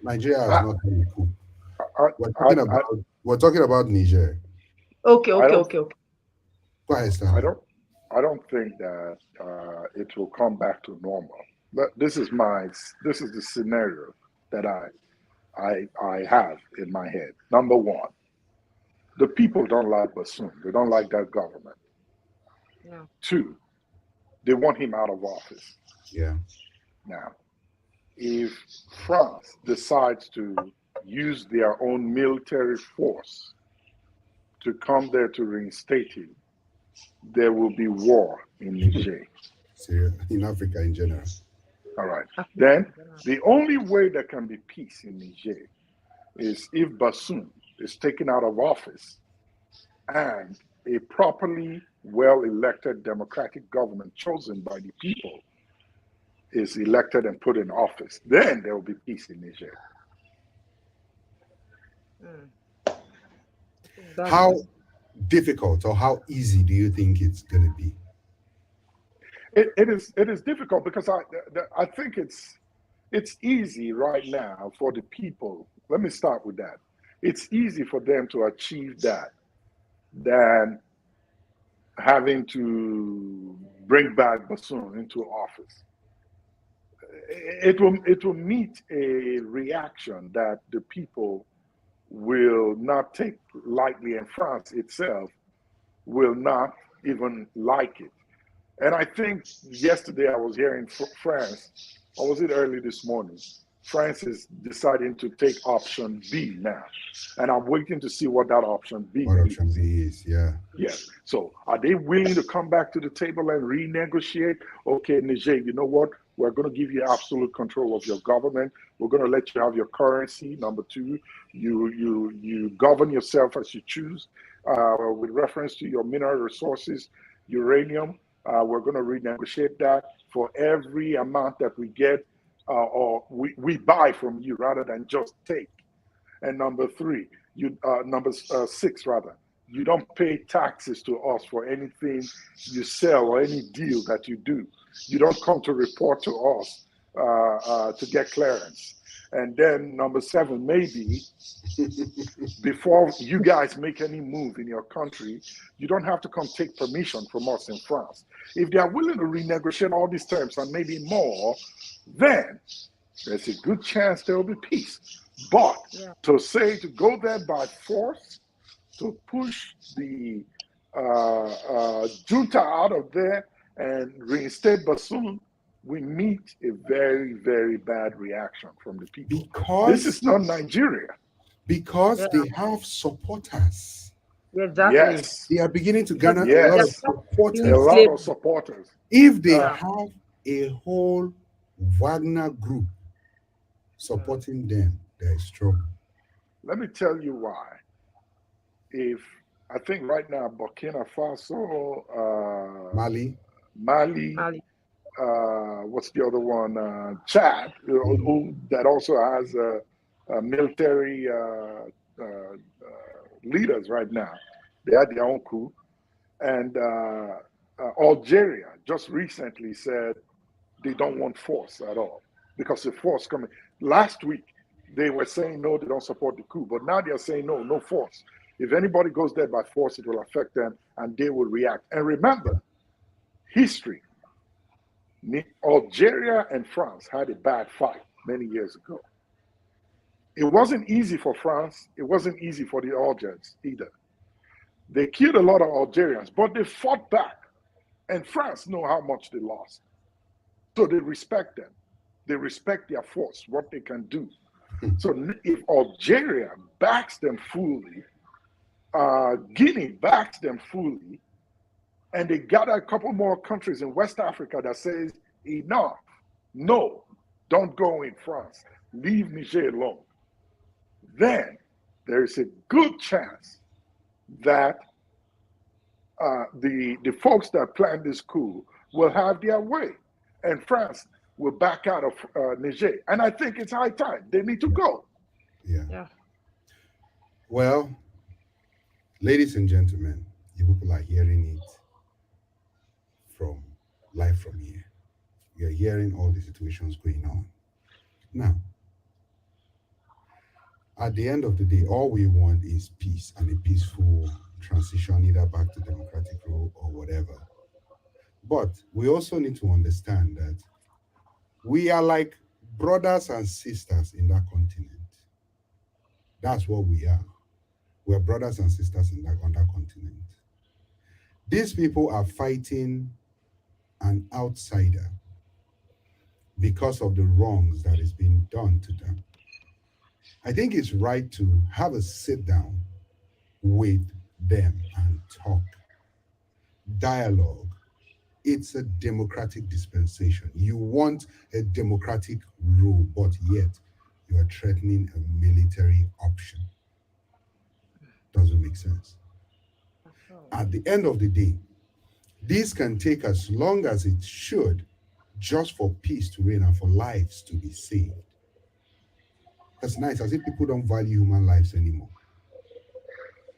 Nigeria has I, not done a coup. I, I, I, We're talking about Niger. Okay, I okay, don't, okay, okay. Go ahead, I Stanley. don't, I don't think that it will come back to normal. But this is the scenario that I have in my head. Number one, the people don't like Bassoon. They don't like that government. Yeah. Two, they want him out of office. Yeah. Now, if France decides to use their own military force to come there to reinstate him, there will be war in Niger. Syria, in Africa in general. All right. Then the only way there can be peace in Niger is if Bassoum is taken out of office and a properly well-elected democratic government chosen by the people is elected and put in office. Then there will be peace in Niger. How difficult or how easy do you think it's going to be? It is difficult because I think it's easy right now for the people. Let me start with that. It's easy for them to achieve that than having to bring back Bassoum into office. It will meet a reaction that the people will not take lightly, and France itself will not even like it. And I think yesterday I was hearing France, or was it early this morning? France is deciding to take option B now. And I'm waiting to see what that option B What option B is, yeah. Yes. So are they willing to come back to the table and renegotiate? Okay, Niger, you know what? We're going to give you absolute control of your government. We're going to let you have your currency. Number two, you govern yourself as you choose. With reference to your mineral resources, uranium, we're going to renegotiate that for every amount that we get or we buy from you rather than just take. And number three, number six rather, you don't pay taxes to us for anything you sell or any deal that you do. You don't come to report to us to get clearance. And then number seven, maybe before you guys make any move in your country, you don't have to come take permission from us in France. If they are willing to renegotiate all these terms and maybe more, then there's a good chance there will be peace. But to say to go there by force, to push the junta out of there and reinstate Bassoum, we meet a very, very bad reaction from the people. Because this is not Nigeria. Because they have supporters. Exactly. Yes. They are beginning to garner a lot of Yes. supporters. A lot of supporters. If they have a whole Wagner group supporting them, there is trouble. Let me tell you why. If I think right now Burkina Faso, Mali, what's the other one? Chad, who that also has military leaders right now. They had their own coup, and Algeria just recently said they don't want force at all because the force coming. Last week they were saying no, they don't support the coup, but now they are saying no, no force. If anybody goes there by force, it will affect them, and they will react. And remember, history. Algeria and France had a bad fight many years ago. It wasn't easy for France. It wasn't easy for the Algerians either. They killed a lot of Algerians, but they fought back. And France know how much they lost. So they respect them. They respect their force, what they can do. So if Algeria backs them fully, Guinea backs them fully, and they gather a couple more countries in West Africa that says, enough, no, don't go in France, leave Niger alone, then there is a good chance that the folks that planned this coup will have their way, and France will back out of Niger. And I think it's high time. They need to go. Yeah. Well, ladies and gentlemen, you people are hearing it from live from here. We are hearing all the situations going on. Now, at the end of the day, all we want is peace and a peaceful transition, either back to democratic rule or whatever. But we also need to understand that we are like brothers and sisters in that continent. That's what we are. We are brothers and sisters on that continent. These people are fighting an outsider because of the wrongs that is being done to them. I think it's right to have a sit down with them and talk. Dialogue. It's a democratic dispensation. You want a democratic rule, but yet you are threatening a military option. Doesn't make sense. At the end of the day, this can take as long as it should just for peace to reign and for lives to be saved. That's nice, as if people don't value human lives anymore.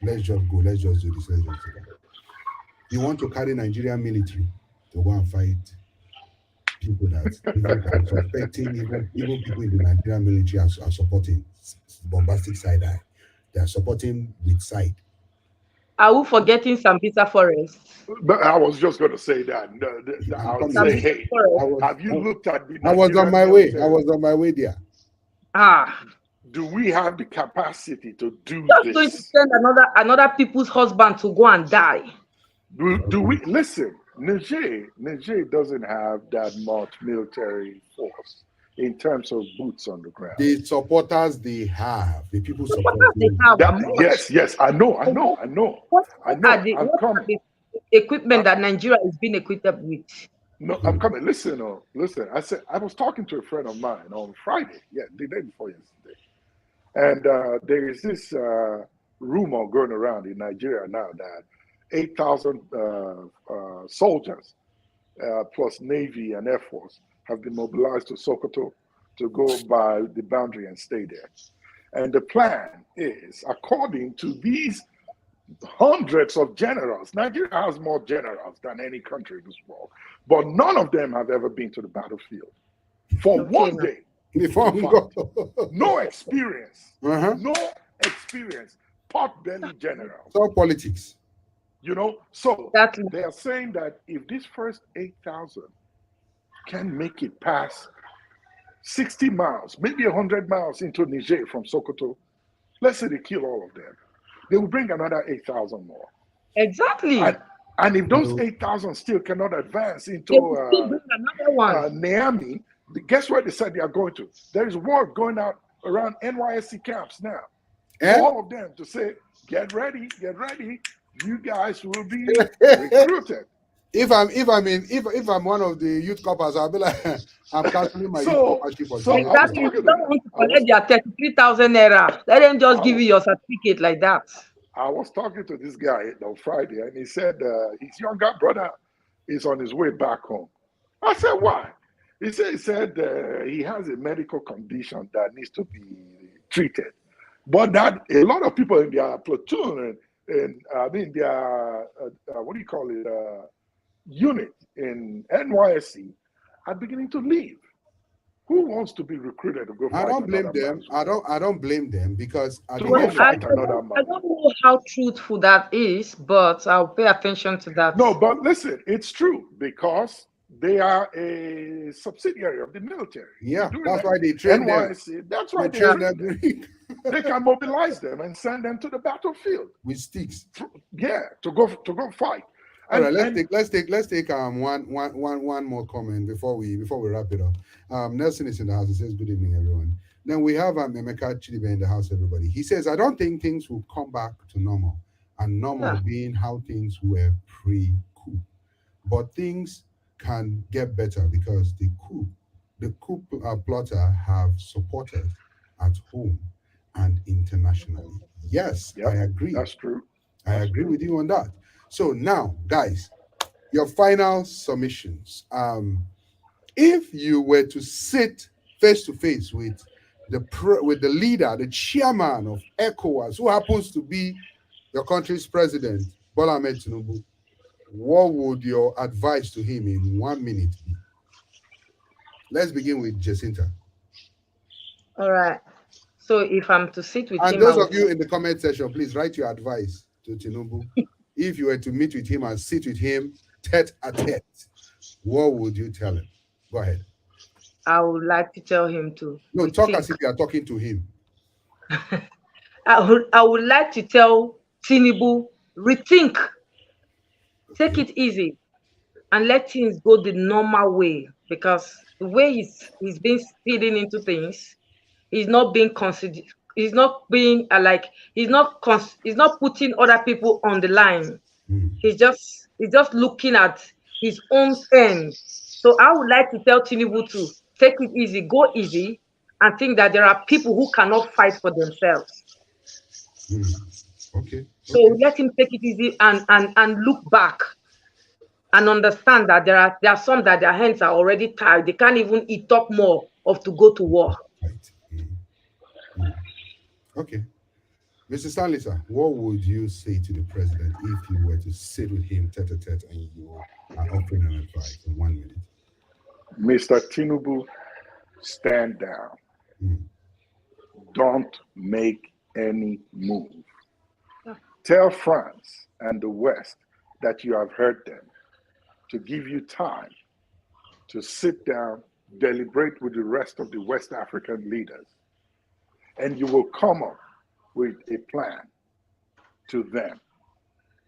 Let's just go, let's just do this, let's just do that. You want to carry Nigerian military to go and fight people that even are suspecting, even people in the Nigerian military are supporting bombastic side eye. They are supporting with side. Are we forgetting Sambisa Forest? But I was just going to say that. I would say, hey, have you looked at the I was on my way. I was on my way there. Do we have the capacity to do just this? going to send another people's husband to go and die. Do we listen? Niger doesn't have that much military force in terms of boots on the ground. The supporters they have, the people supporting they have. Yes, I know. What are the equipment that Nigeria is being equipped with? No, I'm coming. Listen. I said I was talking to a friend of mine on Friday. Yeah, the day before yesterday, and there is this rumor going around in Nigeria now that 8,000 soldiers plus Navy and Air Force have been mobilized to Sokoto to go by the boundary and stay there. And the plan is, according to these hundreds of generals, Nigeria has more generals than any country in this world, but none of them have ever been to the battlefield. For one day. No experience. No experience. Pot-belly generals. It's all politics. You know, so exactly. They are saying that if this first 8,000 can make it past 60 miles, maybe 100 miles into Niger from Sokoto, let's say they kill all of them, they will bring another 8,000 more. Exactly. And if those 8,000 still cannot advance into They will still bring another one. Niamey, guess where they said they are going to? There is word going out around NYSC camps now. All of them to say, get ready. You guys will be recruited. If I'm one of the youth coppers, I'll be like, I'm canceling my youth coppership. Exactly. You don't want to collect their 33,000 naira. Let them just give you your certificate like that. I was talking to this guy on Friday, and he said his younger brother is on his way back home. I said, why? He said he has a medical condition that needs to be treated. But that a lot of people in their platoon and I mean their unit in NYSC are beginning to leave. Who wants to be recruited to go fight? I don't blame them. I don't blame them because I don't know how truthful that is, but I'll pay attention to that. No, but listen, it's true because they are a subsidiary of the military. Yeah, that's why they train NYSC, them. That's why they train them. They can mobilize them and send them to the battlefield with sticks. Yeah, to go fight. All right, let's take one more comment before we wrap it up. Nelson is in the house. He says, "Good evening, everyone." Then we have Emeka Chidibe in the house. Everybody. He says, "I don't think things will come back to normal, and normal being how things were pre-coup, but things can get better because the coup plotter have supporters at home and internationally." Yes, I agree. That's true. I agree with you on that. So now, guys, your final submissions. If you were to sit face to face with the leader, the chairman of Ecowas, who happens to be your country's president, Bola Ahmed Tinubu, what would your advice to him in 1 minute be? Let's begin with Jacinta. All right. So if I'm to sit with him, and those of you in the comment section, please write your advice to Tinubu. If you were to meet with him and sit with him tete-a-tete, what would you tell him? Go ahead. I would like to tell him to. No, talk as if you are talking to him. I would like to tell Tinubu, rethink. Take it easy and let things go the normal way, because the way he's been speeding into things, he's not being considered. He's not being he's not putting other people on the line. He's just looking at his own end. So I would like to tell Tinubu to take it easy, go easy, and think that there are people who cannot fight for themselves. Okay. So let him take it easy and look back and understand that there are some that their hands are already tied. They can't even eat up more of to go to war. Right. Okay. Mr. Stanley, sir, what would you say to the president if you were to sit with him tete-a-tete and you are offering an advice in 1 minute? Mr. Tinubu, stand down. Don't make any move. Tell France and the West that you have heard them, to give you time to sit down, deliberate with the rest of the West African leaders, and you will come up with a plan to them.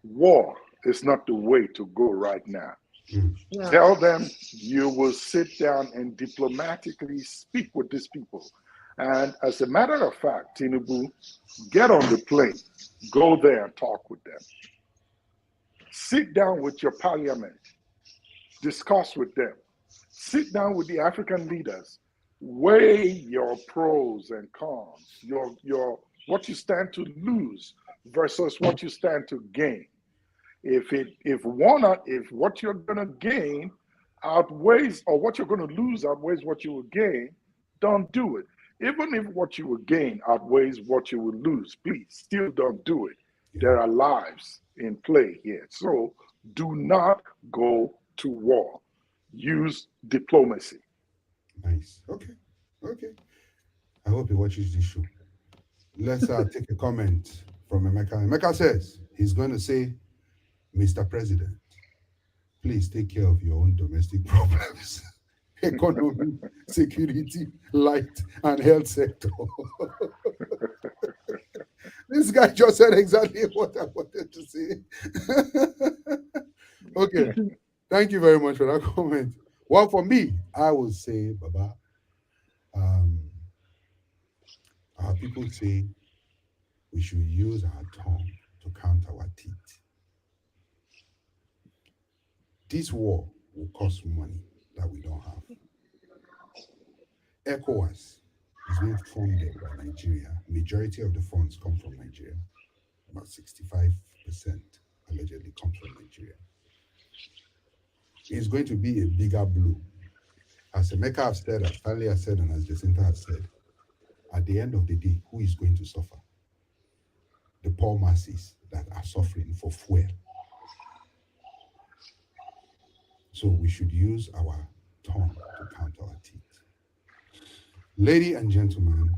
War is not the way to go right now. Yeah. Tell them you will sit down and diplomatically speak with these people. And as a matter of fact, Tinubu, get on the plane, go there and talk with them. Sit down with your parliament, discuss with them. Sit down with the African leaders, weigh your pros and cons, your what you stand to lose versus what you stand to gain. If what you're going to gain outweighs, or what you're going to lose outweighs what you will gain, don't do it. Even if what you will gain outweighs what you will lose, please still don't do it. There are lives in play here. So do not go to war. Use diplomacy. Nice. Okay. I hope he watches this show. Let's take a comment from Emeka. Emeka says he's going to say, Mr. President, please take care of your own domestic problems. Economy, security, light, and health sector. This guy just said exactly what I wanted to say. Okay. Thank you very much for that comment. Well, for me, I would say, Baba, um, our people say we should use our tongue to count our teeth. This war will cost money that we don't have. Ecowas is being funded by Nigeria. Majority of the funds come from Nigeria. About 65% allegedly comes from Nigeria. It's going to be a bigger blow. As Emeka has said, as Stanley has said, and as Jacinta has said, at the end of the day, who is going to suffer? The poor masses that are suffering for fuel. So we should use our tongue to count our teeth. Ladies and gentlemen,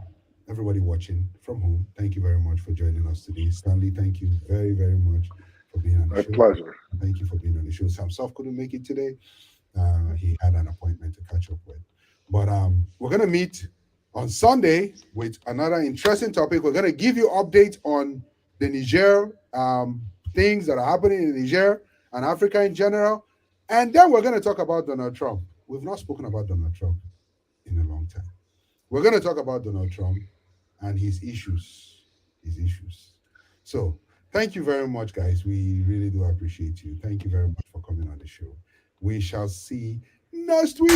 everybody watching from home, thank you very much for joining us today. Stanley, thank you very, very much for being on the My show. pleasure. Thank you for being on the show. Sam Soft couldn't make it today. He had an appointment to catch up with. But we're going to meet on Sunday with another interesting topic. We're going to give you updates on the Niger things that are happening in Niger and Africa in general. And then we're going to talk about Donald Trump. We've not spoken about Donald Trump in a long time. We're going to talk about Donald Trump and his issues. So thank you very much, guys. We really do appreciate you. Thank you very much for coming on the show. We shall see next week.